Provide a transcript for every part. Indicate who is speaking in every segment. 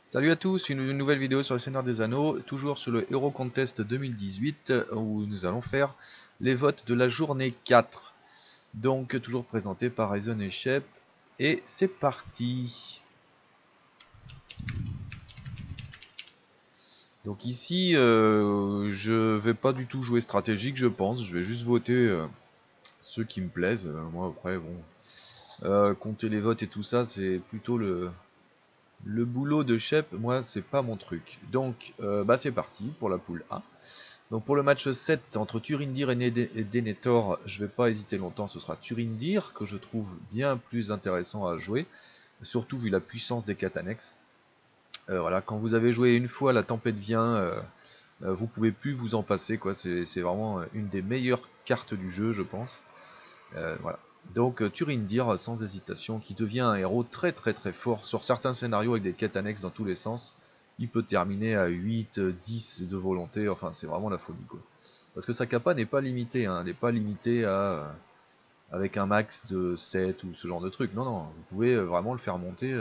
Speaker 1: Salut à tous, une nouvelle vidéo sur le Seigneur des Anneaux, toujours sur le Hero Contest 2018 où nous allons faire les votes de la journée 4. Donc toujours présenté par Ryzen et Shep. Et c'est parti. Donc ici, je vais pas du tout jouer stratégique, je pense. Je vais juste voter ceux qui me plaisent. Moi après, bon, compter les votes et tout ça, c'est plutôt le boulot de Shep. Moi, c'est pas mon truc. Donc, c'est parti pour la poule A. Donc pour le match 7 entre Turindir et Denethor, je vais pas hésiter longtemps, ce sera Turindir que je trouve bien plus intéressant à jouer, surtout vu la puissance des quêtes annexes. Voilà, quand vous avez joué une fois la Tempête vient, vous pouvez plus vous en passer, quoi. C'est vraiment une des meilleures cartes du jeu, je pense. Voilà. Donc Turindir sans hésitation, qui devient un héros très très très fort sur certains scénarios avec des quêtes annexes dans tous les sens. Il peut terminer à 8, 10 de volonté, enfin c'est vraiment la folie, quoi. Parce que sa capa n'est pas limitée, hein, n'est pas limitée à avec un max de 7 ou ce genre de truc. Non, non, vous pouvez vraiment le faire monter.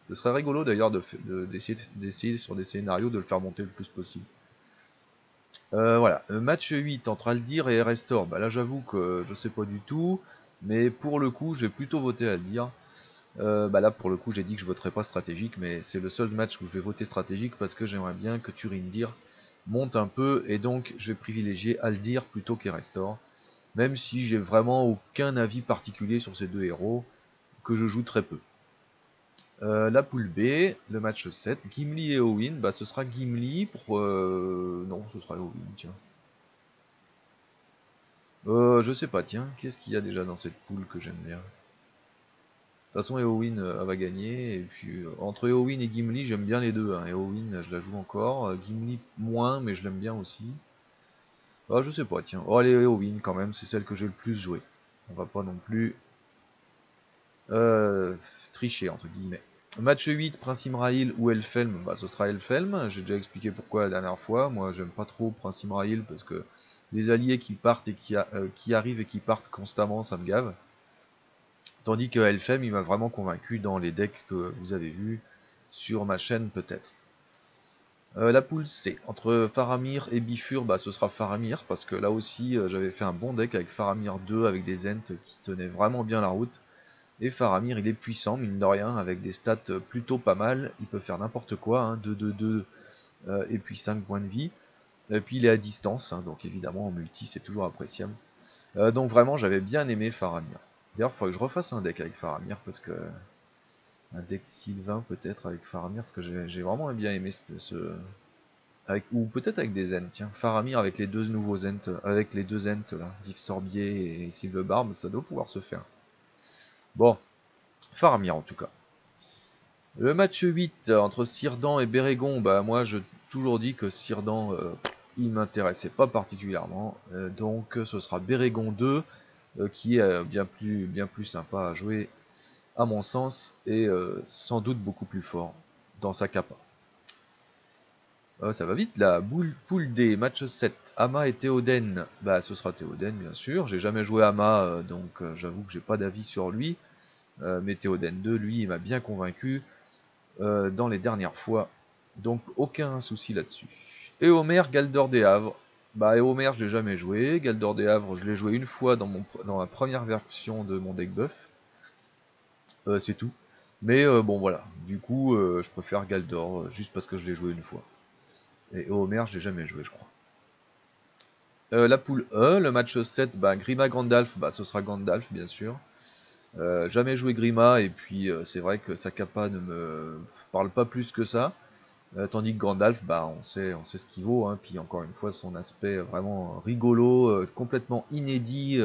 Speaker 1: Ce serait rigolo d'ailleurs d'essayer sur des scénarios de le faire monter le plus possible. Voilà, match 8 entre Aldir et Restor. Bah là j'avoue que je sais pas du tout, mais pour le coup j'ai plutôt voté Aldir. Là pour le coup j'ai dit que je voterais pas stratégique, mais c'est le seul match où je vais voter stratégique parce que j'aimerais bien que Turindir monte un peu, et donc je vais privilégier Aldir plutôt qu'Erestor, même si j'ai vraiment aucun avis particulier sur ces deux héros, que je joue très peu. La poule B, le match 7, Gimli et Owen, ce sera Gimli pour... Non, ce sera Owen, tiens. Je sais pas, tiens, qu'est-ce qu'il y a déjà dans cette poule que j'aime bien? De toute façon, Eowyn va gagner, et puis entre Eowyn et Gimli, j'aime bien les deux, hein. Eowyn, je la joue encore, Gimli moins, mais je l'aime bien aussi. Je sais pas, tiens. Oh, allez, Eowyn quand même, c'est celle que j'ai le plus joué. On va pas non plus euh, tricher, entre guillemets. Match 8, Prince Imrahil ou Elfhelm, ce sera Elfhelm. J'ai déjà expliqué pourquoi la dernière fois. Moi, j'aime pas trop Prince Imrahil parce que les alliés qui partent et qui arrivent et qui partent constamment, ça me gave. Tandis que Elfhelm, il m'a vraiment convaincu dans les decks que vous avez vus sur ma chaîne peut-être. La poule C, entre Faramir et Bifur, ce sera Faramir, parce que là aussi j'avais fait un bon deck avec Faramir 2, avec des Ents qui tenaient vraiment bien la route. Et Faramir, il est puissant, mine de rien, avec des stats plutôt pas mal. Il peut faire n'importe quoi, hein, 2-2-2 et puis 5 points de vie. Et puis il est à distance, hein, donc évidemment en multi c'est toujours appréciable. Donc vraiment j'avais bien aimé Faramir. D'ailleurs il faudrait que je refasse un deck avec Faramir, parce que... Un deck Sylvain peut-être avec Faramir, parce que j'ai vraiment bien aimé ou peut-être avec des Ents, tiens. Faramir avec les deux nouveaux Ents, avec les deux Ents là, Div Sorbier et Sylvebarbe, ça doit pouvoir se faire. Bon, Faramir en tout cas. Le match 8 entre Círdan et Bérégon, moi je toujours dit que Círdan il m'intéressait pas particulièrement, donc ce sera Bérégon 2 qui est bien plus sympa à jouer à mon sens, et sans doute beaucoup plus fort dans sa capa. Ça va vite là, poule D, match 7, Ama et Théoden, ce sera Théoden bien sûr, j'ai jamais joué Ama, donc j'avoue que j'ai pas d'avis sur lui, mais Théoden 2, lui, il m'a bien convaincu dans les dernières fois, donc aucun souci là-dessus. Éomer, Galdor des Havres, Éomer je l'ai jamais joué, Galdor des Havres je l'ai joué une fois dans la première version de mon deck buff, c'est tout. Mais bon voilà, du coup je préfère Galdor, juste parce que je l'ai joué une fois. Et Homer, je l'ai jamais joué, je crois. La poule E, le match 7, Grima Gandalf, ce sera Gandalf bien sûr. Jamais joué Grima, et puis c'est vrai que sa capa ne me parle pas plus que ça. Tandis que Gandalf, on sait ce qu'il vaut, hein. Puis encore une fois, son aspect vraiment rigolo, complètement inédit,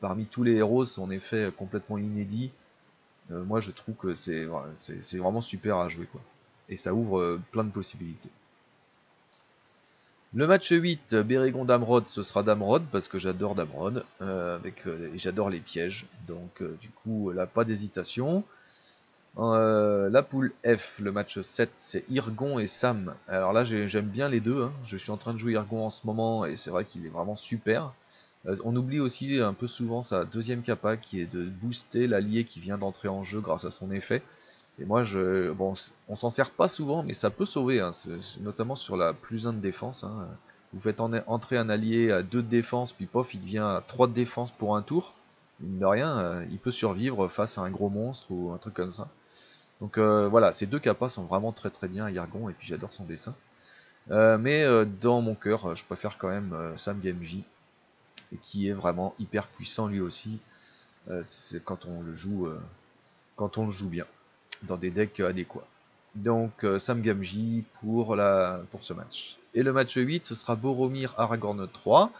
Speaker 1: parmi tous les héros, son effet complètement inédit. Moi je trouve que c'est vraiment super à jouer, quoi. Et ça ouvre plein de possibilités. Le match 8, Bérégon Damrod, ce sera Damrod, parce que j'adore Damrod, et j'adore les pièges, donc du coup là pas d'hésitation. La poule F, le match 7, c'est Irgon et Sam. Alors là j'aime bien les deux, hein. Je suis en train de jouer Irgon en ce moment, et c'est vrai qu'il est vraiment super. On oublie aussi un peu souvent sa deuxième capa, qui est de booster l'allié qui vient d'entrer en jeu grâce à son effet. Et moi, bon, on s'en sert pas souvent, mais ça peut sauver, hein, notamment sur la +1 de défense. Hein. Vous faites entrer un allié à 2 de défense, puis pof, il devient à 3 de défense pour un tour. Mine de rien, il peut survivre face à un gros monstre ou un truc comme ça. Donc voilà, ces deux capas sont vraiment très très bien, Yargon, et puis j'adore son dessin. Mais dans mon cœur, je préfère quand même Sam Gamgee, qui est vraiment hyper puissant lui aussi. C'est quand on le joue bien dans des decks adéquats. Donc Sam Gamgee pour ce match. Et le match 8, ce sera Boromir Aragorn 3.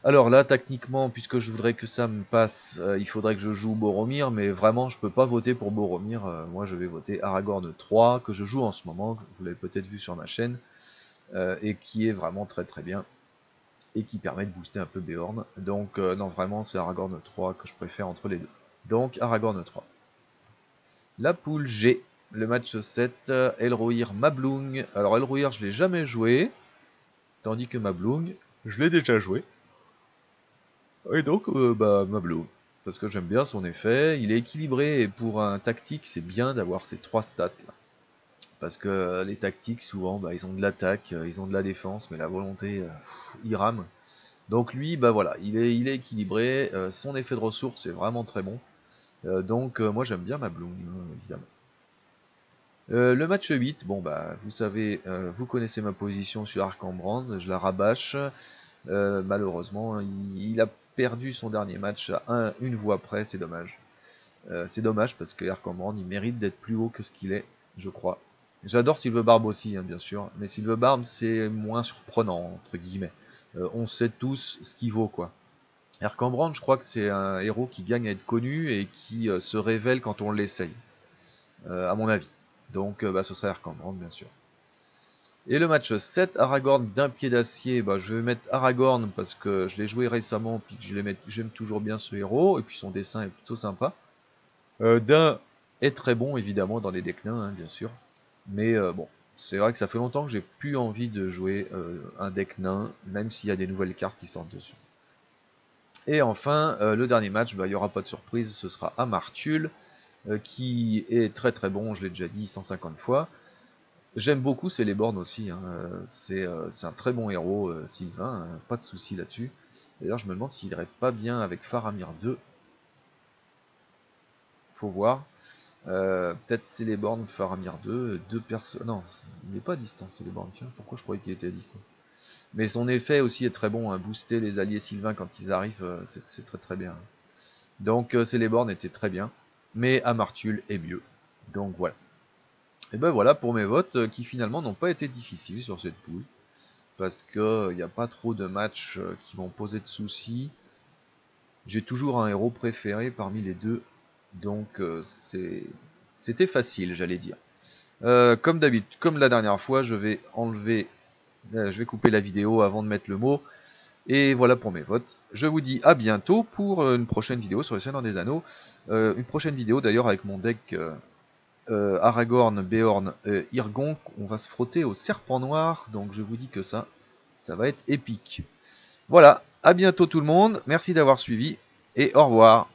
Speaker 1: Alors là, techniquement, puisque je voudrais que Sam passe, il faudrait que je joue Boromir, mais vraiment, je peux pas voter pour Boromir. Moi, je vais voter Aragorn 3, que je joue en ce moment, vous l'avez peut-être vu sur ma chaîne, et qui est vraiment très très bien, et qui permet de booster un peu Beorn. Donc non, vraiment, c'est Aragorn 3 que je préfère entre les deux. Donc Aragorn 3. La poule G, le match 7, Elrohir Mablung. Alors Elrohir, je l'ai jamais joué, tandis que Mablung, je l'ai déjà joué. Et donc, Mablung, parce que j'aime bien son effet, il est équilibré, et pour un tactique, c'est bien d'avoir ces 3 stats là. Parce que les tactiques, souvent, ils ont de l'attaque, ils ont de la défense, mais la volonté, ils rament. Donc lui, voilà, il est équilibré, son effet de ressources est vraiment très bon. Donc moi j'aime bien Mablung, évidemment. Le match 8, bon vous savez, vous connaissez ma position sur Archambrand, je la rabâche. Malheureusement, il a perdu son dernier match à une voix près, c'est dommage. C'est dommage parce que Archambrand, il mérite d'être plus haut que ce qu'il est, je crois. J'adore Sylvebarb aussi, hein, bien sûr, mais Sylvebarb c'est moins surprenant, entre guillemets. On sait tous ce qu'il vaut, quoi. Archambrand, je crois que c'est un héros qui gagne à être connu et qui se révèle quand on l'essaye, à mon avis. Donc ce serait Archambrand, bien sûr. Et le match 7, Aragorn d'un pied d'acier, je vais mettre Aragorn parce que je l'ai joué récemment puis que j'aime toujours bien ce héros, et puis son dessin est plutôt sympa. D'un est très bon évidemment dans les decks nains, hein, bien sûr. Mais bon, c'est vrai que ça fait longtemps que j'ai plus envie de jouer un deck nain, même s'il y a des nouvelles cartes qui sortent dessus. Et enfin, le dernier match, il n'y aura pas de surprise, ce sera Amartul, qui est très très bon, je l'ai déjà dit 150 fois. J'aime beaucoup Celeborn aussi, hein. C'est un très bon héros, Sylvain, hein, pas de souci là-dessus. D'ailleurs, je me demande s'il irait pas bien avec Faramir 2. Faut voir. Peut-être Celeborn, Faramir 2, deux personnes. Non, il n'est pas à distance, Celeborn. Tiens, pourquoi je croyais qu'il était à distance? Mais son effet aussi est très bon, hein. Booster les alliés Sylvains quand ils arrivent, c'est très très bien. Donc Celeborn était très bien, mais Amartul est mieux. Donc voilà. Et voilà pour mes votes qui finalement n'ont pas été difficiles sur cette poule. Parce qu'il n'y a pas trop de matchs qui m'ont posé de soucis. J'ai toujours un héros préféré parmi les deux. Donc c'était facile, j'allais dire. Comme d'habitude, comme la dernière fois, je vais couper la vidéo avant de mettre le mot. Et voilà pour mes votes. Je vous dis à bientôt pour une prochaine vidéo sur le Seigneur des Anneaux. Une prochaine vidéo d'ailleurs avec mon deck Aragorn, Beorn, Irgon. On va se frotter au serpent noir. Donc je vous dis que ça va être épique. Voilà, à bientôt tout le monde. Merci d'avoir suivi et au revoir.